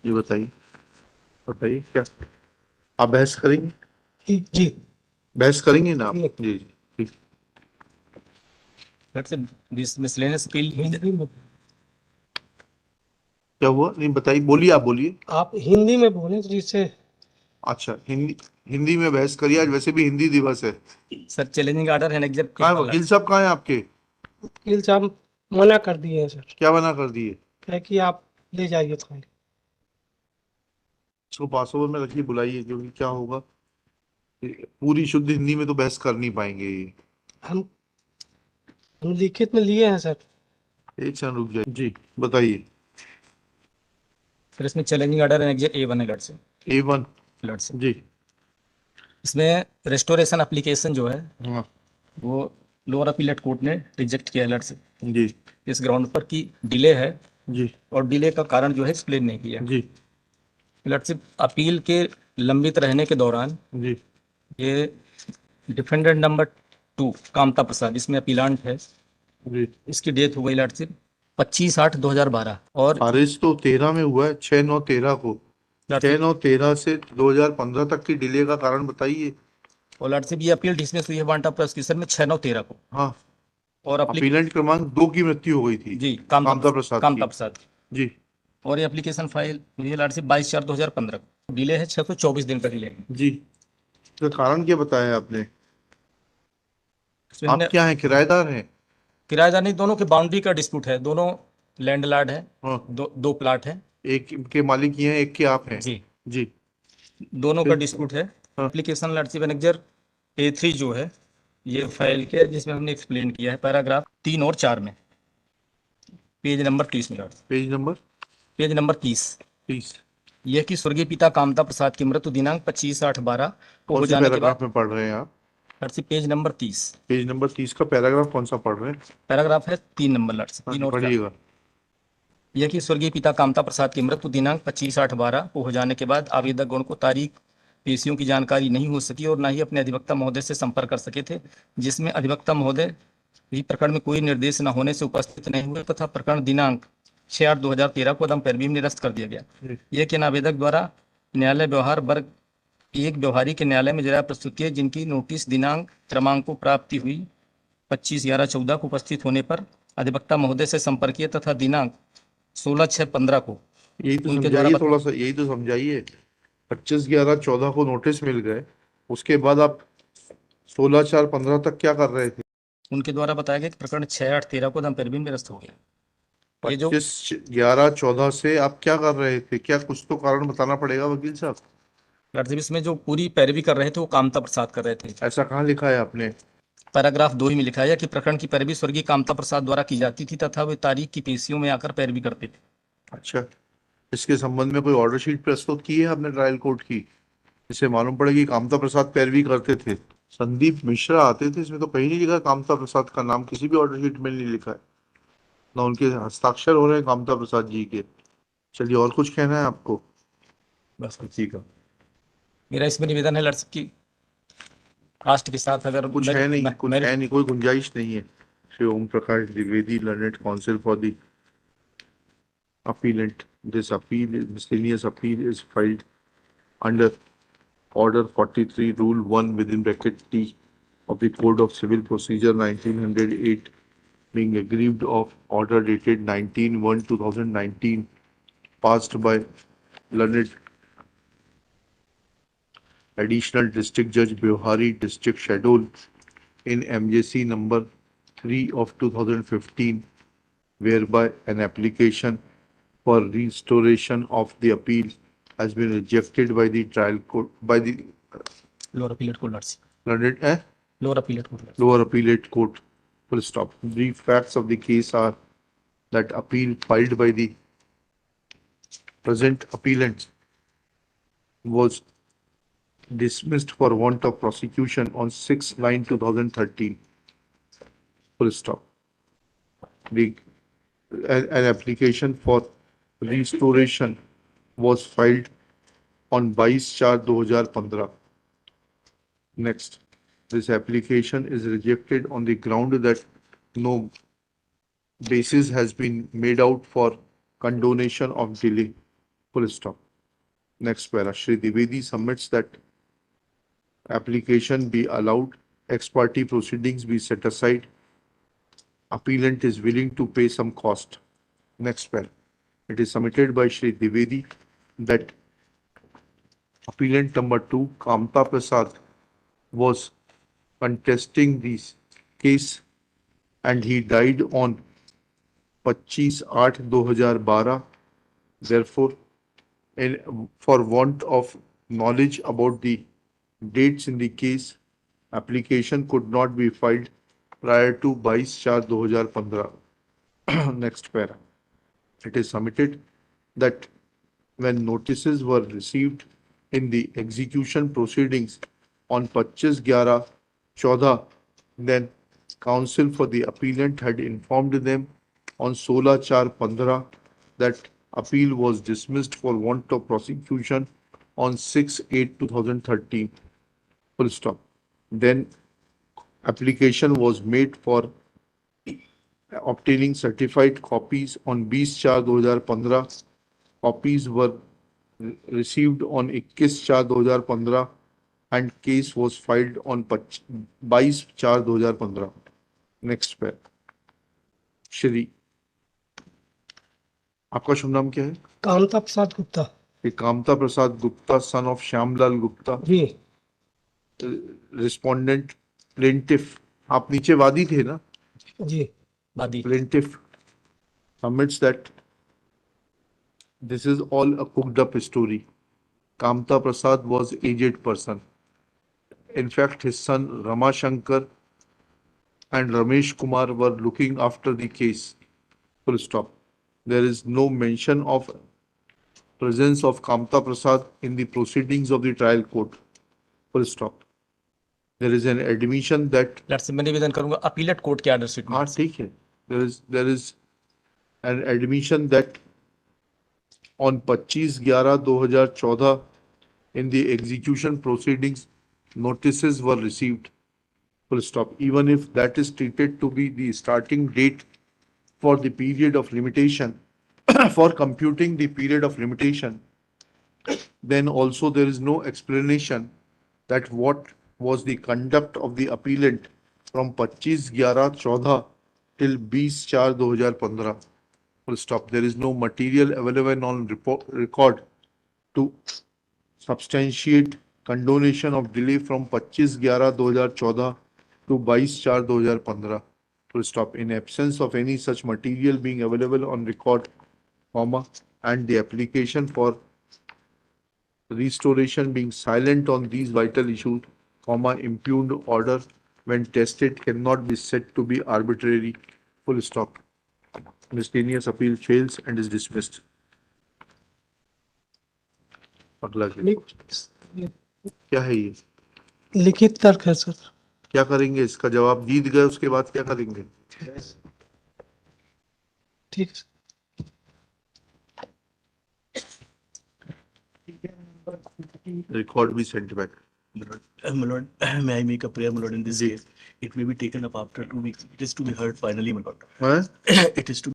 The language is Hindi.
जी बताइए। बताइए क्या आप बहस करेंगे? जी। बहस करेंगे ना आप? जी। जी जी ठीक। That's a miscellaneous appeal. Hindi में क्या हुआ? नहीं बताइए, बोलिए, आप बोलिए। आप हिंदी में बोलें तो जिससे अच्छा, हिंदी हिंदी में बहस करिए, आज वैसे भी हिंदी दिवस है। Sir, challenging order and except कहाँ है case वकील alerts. साहब, कहाँ है आपके? वकील साहब मना कर दिए हैं सर। क्या बना कर दिए? है कि आप ले जाइए फाइल। इसको पास ओवर में रखिए, बुलाइए, क्योंकि क्या होगा, पूरी शुद्ध हिंदी में तो बहस कर नहीं पाएंगे ये। हम हम लिखित में लिए हैं सर। एक क्षण रुक जाइए जी। बताइए। फिर इसमें challenging order and exit A1 alert से A1। अलर्ट से जी। इसमें रेस्टोरेशन एप्लीकेशन जो है हाँ। वो लोअर अपीलेट कोर्ट ने रिजेक्ट किया अलर्ट से, जी इस ग्राउंड पर कि डिले है जी और डिले का कारण जो है एक्सप्लेन नहीं किया। जी अलर्ट से अपील के लंबित रहने के दौरान जी ये डिफेंडेंट नंबर 2 कामता प्रसाद, इसमें अपीलांट है, जी। इसकी डेथ हो गई अलर्ट से 25/8/2012 और खारिज तो 13 में हुआ है, 6/9/13 को। अलर्ट से 6/9/13 से 2015 तक की डिले का कारण बताइए। अलर्ट से भी अपील डिसमिस हुई है वांटा प्रोसिक्यूशन में 6/9/13 को। हाँ। और अपीलेंट क्रमांक 2 की मृत्यु हो गई थी, जी कामता प्रसाद कामता की। प्रसाद। जी और ये एप्लीकेशन फाइल हुई है अलर्ट से 22/4/2015 को। डिले है 624 दिन का डिले है। जी। तो कारण क्या बताया आपने? इसमें आप हमने क्या हैं, किराएदार हैं? किराएदार नहीं, दोनों के बाउंड्री का डिस्प्यूट है, दोनों लैंडलॉर्ड है, हाँ। दो प्लाट है। एक के मालिक ये हैं, एक के आप हैं। जी, जी। दोनों का फिर? डिस्प्यूट है। हाँ। एप्लीकेशन अलर्ट से मैनेजर A3 जो है ये फाइल के, जिसमें हमने एक्सप्लेन किया है पैराग्राफ 3 और 4 में, पेज नंबर 30 में। Page number page number 30। 30। यह कि स्वर्गीय पिता कामता प्रसाद की मृत्यु दिनांक 25/8/12 को कौन हो से जाने के बाद। पैराग्राफ में पढ़ रहे हैं आप? लर्सी पेज नंबर 30। पेज नंबर 30 का पैराग्राफ कौन सा पढ़ रहे हैं? पैराग्राफ है 3 नंबर, लर्सी हाँ 3 जी, और 4। पढ़िएगा। यह कि स्वर्गीय पिता कामता प्रसाद की मृत्यु दिनांक 25/8/12 को हो जाने के बाद आवेदक गण को तारीख पेशियों की जानकारी नहीं हो सकी और न ही अपने अधिवक्ता महोदय से संपर्क कर सके थे, जिसमें अधिवक्ता महोदय भी प्रकरण में कोई निर्देश न होने से उपस्थित नहीं हुए तथा प्रकरण दिनांक 6/8/2013 को अदम पैरवी में निरस्त कर दिया गया। यह कि आवेदक द्वारा न्यायालय व्यवहार वर्ग एक व्यवहारी के न्यायालय में जरा प्रस्तुति है, जिनकी नोटिस दिनांक क्रमांक को प्राप्ति हुई 25/11/14 को उपस्थित होने पर अधिवक्ता महोदय से संपर्क किया तथा दिनांक 16/6/15 को यही तो उनके द्वारा समझाइए, थोड़ा सा यही तो समझाइए। 25/11/14 को नोटिस मिल गए, उसके बाद आप 16/4/15 तक क्या कर रहे थे? उनके द्वारा बताया गया कि प्रकरण 6/8/13 को अदम पैरवी में निरस्त हो गया। ये जो 25/11/14 से आप क्या कर रहे थे? क्या कुछ तो कारण बताना पड़ेगा वकील साहब। लड़से में जो पूरी पैरवी कर रहे थे वो कामता प्रसाद कर रहे थे। ऐसा कहाँ लिखा है आपने? पैराग्राफ 2 ही में लिखा है कि प्रकरण की पैरवी स्वर्गीय कामता प्रसाद द्वारा की जाती थी तथा वे तारीख की पेशियों में आकर पैरवी करते थे। अच्छा, इसके संबंध में कोई ऑर्डर शीट प्रस्तुत की है आपने ट्रायल कोर्ट की, इससे मालूम पड़े कि कामता प्रसाद पैरवी करते थे? संदीप मिश्रा आते थे, इसमें तो कहीं नहीं लिखा कामता प्रसाद का नाम, किसी भी ऑर्डर शीट में नहीं लिखा है, ना उनके हस्ताक्षर हो रहे हैं कामता प्रसाद जी के। चलिए, और कुछ कहना है आपको? बस ठीक है। मेरा इसमें निवेदन है लड़की की कास्ट के साथ, अगर कुछ है नहीं, कुछ है नहीं, कोई गुंजाइश नहीं है। Shri Om Prakash Dwivedi, learned counsel for the appellant. This appeal is miscellaneous appeal is filed under Order 43, Rule 1 within bracket T of the Code of Civil Procedure 1908, being aggrieved of order dated 19/1/2019, passed by learned Additional District Judge Bihari District Schedule in MJC number 3 of 2015, whereby an application for restoration of the appeal has been rejected by the trial court, by the lower appellate court लड़सी learned lower appellate court. lower appellate court. Full stop. Brief facts of the case are that appeal filed by the present appellant was dismissed for want of prosecution on 6/9/2013. Full stop. The, an application for restoration was filed on 22/4/2015. Next, this application is rejected on the ground that no basis has been made out for condonation of delay. Full stop. Next para. Shri Dwivedi submits that application be allowed, ex parte proceedings be set aside. Appellant is willing to pay some cost. Next para. It is submitted by Shri Dwivedi that appellant number 2, Kamta Prasad, was contesting this case and he died on 25/8/2012. Therefore, for want of knowledge about the dates in the case, application could not be filed prior to 22/4/2015. Next para. It is submitted that when notices were received in the execution proceedings on 25/11/14, then counsel for the appellant had informed them on 16/4/15 that appeal was dismissed for want of prosecution on 6/8/2013. Full stop. Then application was made for obtaining certified copies on 20/4/2015. Copies were received on 21/4/2015 and case was filed on 22/4/2015. Next pair. Shri, आपका शुभ नाम क्या है? कामता प्रसाद गुप्ता। ये Kamta Prasad Gupta, son of Shyamlal Gupta, ji respondent plaintiff, आप नीचे वादी थे ना? जी वादी। Plaintiff submits that this is all a cooked up story. Kamta Prasad was aged person. In fact, his son Rama Shankar and Ramesh Kumar were looking after the case. Full stop. There is no mention of presence of Kamta Prasad in the proceedings of the trial court. Full stop. There is an admission that मैं निवेदन करूंगा अपीलेट कोर्ट के ऑर्डर शीट में। हाँ ठीक है, there is an admission that on 25/11/2014 in the execution proceedings notices were received. Full stop. Even if that is treated to be the starting date for the period of limitation, for computing the period of limitation, then also there is no explanation that what was the conduct of the appellant from 25/11/14 till 20/4/2015. Full stop. There is no material available on record to substantiate condonation of delay from 25/11/2014 to 22/4/2015. Full stop. In absence of any such material being available on record, comma, and the application for restoration being silent on these vital issues, comma, impugned order when tested cannot be said to be arbitrary. Full stop. Miscellaneous appeal fails and is dismissed. अगला क्या है ये? लिखित तर्क है सर। क्या करेंगे इसका जवाब जीत गए उसके बाद क्या करेंगे? ठीक है। Record be sent back. My lord, may I make a prayer, my lord, in this Ji. case? It may be taken up after 2 weeks. It is to be heard finally, my lord. हैं? It is to